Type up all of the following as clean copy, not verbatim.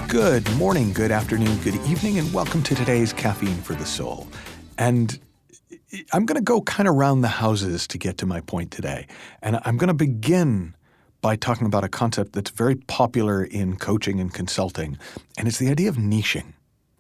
Good morning, good afternoon, good evening, and welcome to today's Caffeine for the Soul. And I'm going to go kind of round the houses to get to my point today. And I'm going to begin by talking about a concept that's very popular in coaching and consulting, and it's the idea of niching.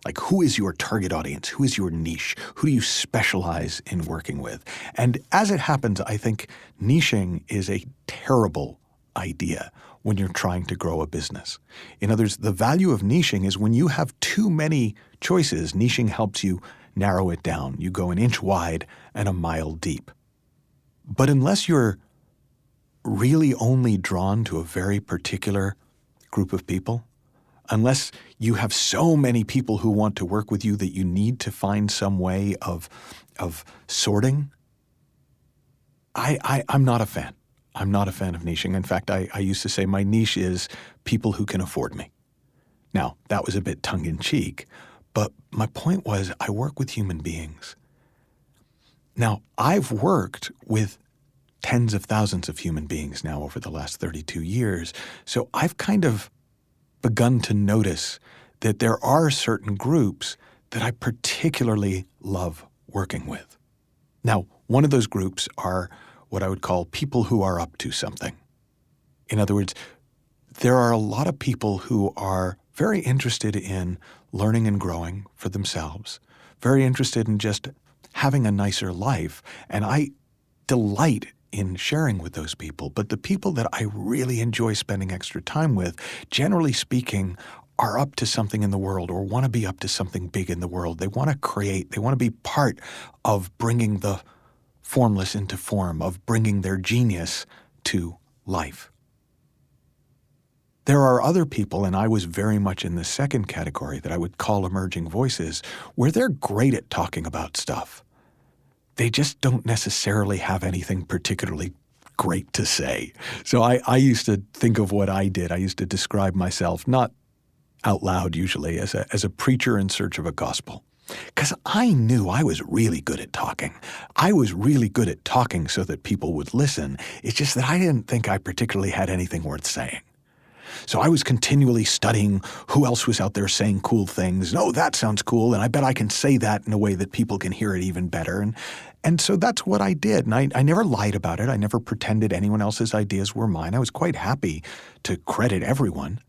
Like, who is your target audience? Who is your niche? Who do you specialize in working with? And as it happens, I think niching is a terrible idea when you're trying to grow a business. In other words, the value of niching is when you have too many choices, niching helps you narrow it down. You go an inch wide and a mile deep. But unless you're really only drawn to a very particular group of people, unless you have so many people who want to work with you that you need to find some way of sorting, I'm not a fan. I'm not a fan of niching. In fact, I used to say my niche is people who can afford me. Now, that was a bit tongue-in-cheek, but my point was I work with human beings. Now, I've worked with tens of thousands of human beings now over the last 32 years, so I've kind of begun to notice that there are certain groups that I particularly love working with. Now, one of those groups are what I would call people who are up to something. In other words, there are a lot of people who are very interested in learning and growing for themselves, very interested in just having a nicer life, and I delight in sharing with those people. But the people that I really enjoy spending extra time with, generally speaking, are up to something in the world or want to be up to something big in the world. They want to create, they want to be part of bringing the formless into form, of bringing their genius to life. There are other people, and I was very much in the second category that I would call emerging voices, where they're great at talking about stuff. They just don't necessarily have anything particularly great to say. So I used to think of what I did. I used to describe myself, not out loud usually, as a preacher in search of a gospel. Because I knew I was really good at talking. I was really good at talking so that people would listen. It's just that I didn't think I particularly had anything worth saying. So I was continually studying who else was out there saying cool things. Oh, that sounds cool, and I bet I can say that in a way that people can hear it even better. And so that's what I did. And I never lied about it. I never pretended anyone else's ideas were mine. I was quite happy to credit everyone.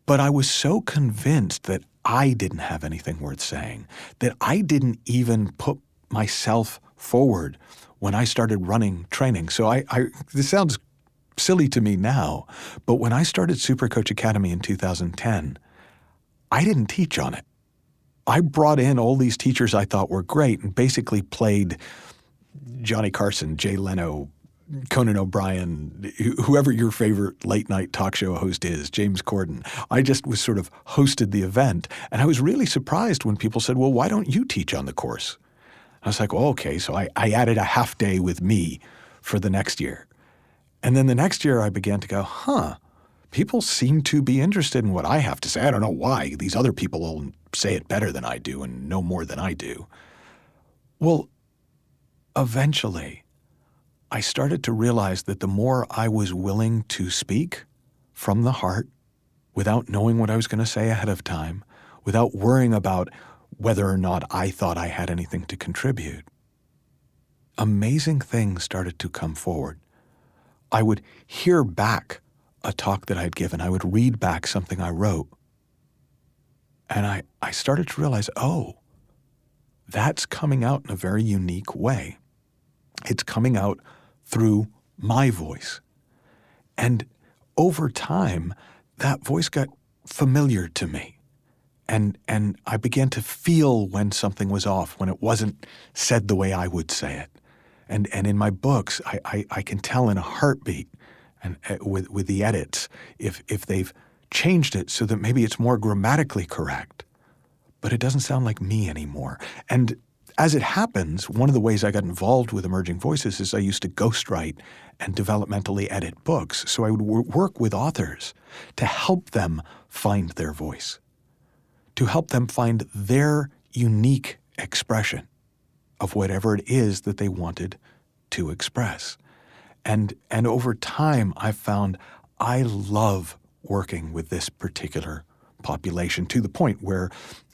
But I was so convinced that I didn't have anything worth saying, that I didn't even put myself forward when I started running training. So this sounds silly to me now, but when I started Super Coach Academy in 2010, I didn't teach on it. I brought in all these teachers I thought were great and basically played Johnny Carson, Jay Leno, Conan O'Brien, whoever your favorite late night talk show host is, James Corden. I just was sort of hosted the event, and I was really surprised when people said, well, why don't you teach on the course? I was like, well, okay, so I added a half day with me for the next year. And then the next year I began to go, people seem to be interested in what I have to say. I don't know why. These other people will say it better than I do and know more than I do. Well, eventually, I started to realize that the more I was willing to speak from the heart without knowing what I was going to say ahead of time, without worrying about whether or not I thought I had anything to contribute, amazing things started to come forward. I would hear back a talk that I'd given. I would read back something I wrote. And I started to realize, that's coming out in a very unique way. It's coming out through my voice. And over time, that voice got familiar to me. And I began to feel when something was off, when it wasn't said the way I would say it. And in my books, I can tell in a heartbeat and with the edits if they've changed it so that maybe it's more grammatically correct, but it doesn't sound like me anymore. And as it happens, one of the ways I got involved with Emerging Voices is I used to ghostwrite and developmentally edit books. So I would work with authors to help them find their voice, to help them find their unique expression of whatever it is that they wanted to express. And over time, I've found I love working with this particular population, to the point where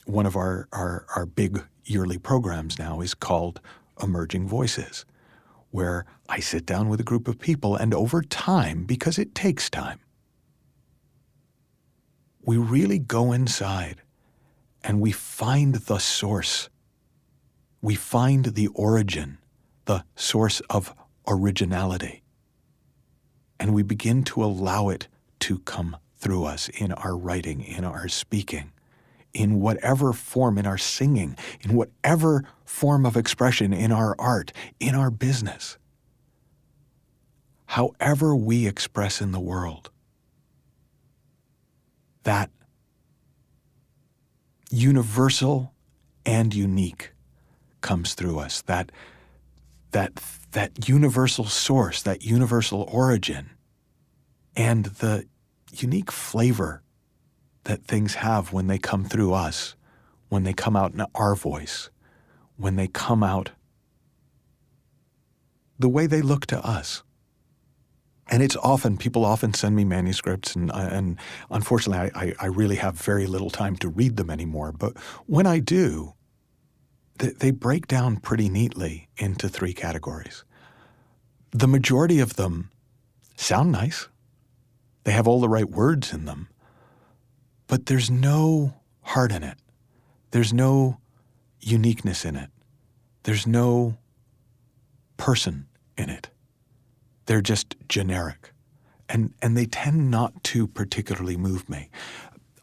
one of our big yearly programs now is called Emerging Voices, where I sit down with a group of people, and over time, because it takes time, we really go inside and we find the source. We find the origin, the source of originality. And we begin to allow it to come through us in our writing, in our speaking, in whatever form, in our singing, in whatever form of expression, in our art, in our business. However we express in the world, that universal and unique comes through us, that universal source, that universal origin, and the unique flavor that things have when they come through us, when they come out in our voice, when they come out the way they look to us. And it's often, people often send me manuscripts, and unfortunately I really have very little time to read them anymore. But when I do, they break down pretty neatly into 3 categories. The majority of them sound nice. They have all the right words in them. But there's no heart in it. There's no uniqueness in it. There's no person in it. They're just generic. And they tend not to particularly move me.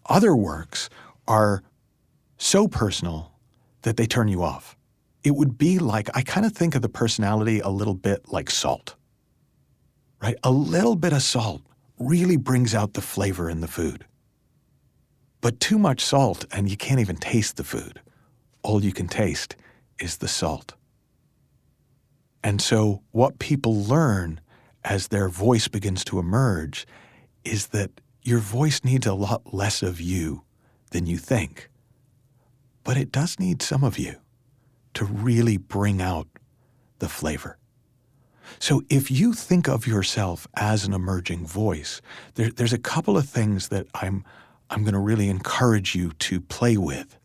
Other works are so personal that they turn you off. It would be like, I kind of think of the personality a little bit like salt, right? A little bit of salt really brings out the flavor in the food. But too much salt and you can't even taste the food. All you can taste is the salt. And so what people learn as their voice begins to emerge is that your voice needs a lot less of you than you think. But it does need some of you to really bring out the flavor. So if you think of yourself as an emerging voice, there's a couple of things that I'm going to really encourage you to play with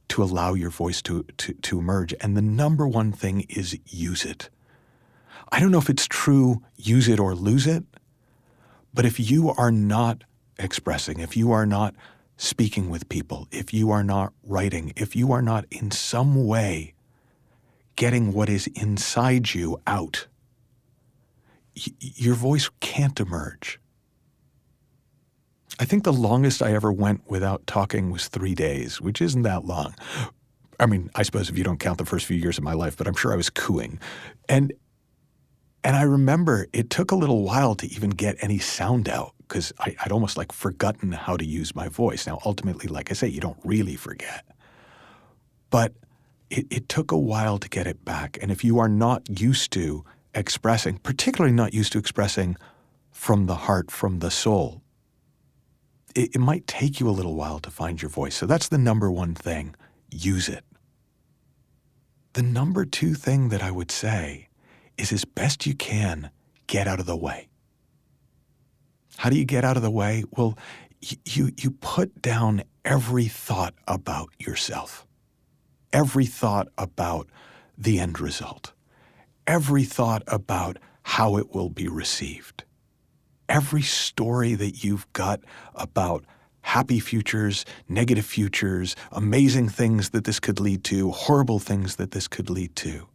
to allow your voice to emerge. And the number one thing is use it. I don't know if it's true, use it or lose it, but if you are not expressing, if you are not speaking with people, if you are not writing, if you are not in some way getting what is inside you out, your voice can't emerge. I think the longest I ever went without talking was 3 days, which isn't that long. I mean, I suppose if you don't count the first few years of my life, but I'm sure I was cooing. And I remember it took a little while to even get any sound out because I'd almost like forgotten how to use my voice. Now, ultimately, like I say, you don't really forget. But it took a while to get it back. And if you are not used to expressing, particularly not used to expressing from the heart, from the soul, it might take you a little while to find your voice. So that's the number one thing. Use it. The number 2 thing that I would say is, as best you can, get out of the way. How do you get out of the way? Well, you put down every thought about yourself, every thought about the end result, every thought about how it will be received, every story that you've got about happy futures, negative futures, amazing things that this could lead to, horrible things that this could lead to.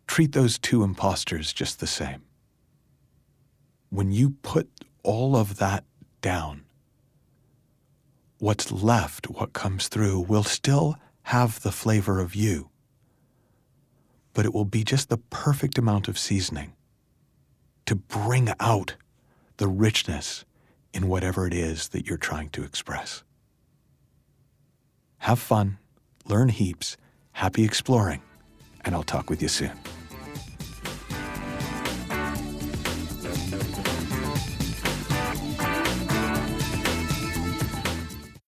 Treat those 2 imposters just the same. When you put all of that down, what's left, what comes through, will still have the flavor of you, but it will be just the perfect amount of seasoning to bring out the richness in whatever it is that you're trying to express. Have fun, learn heaps, happy exploring, and I'll talk with you soon.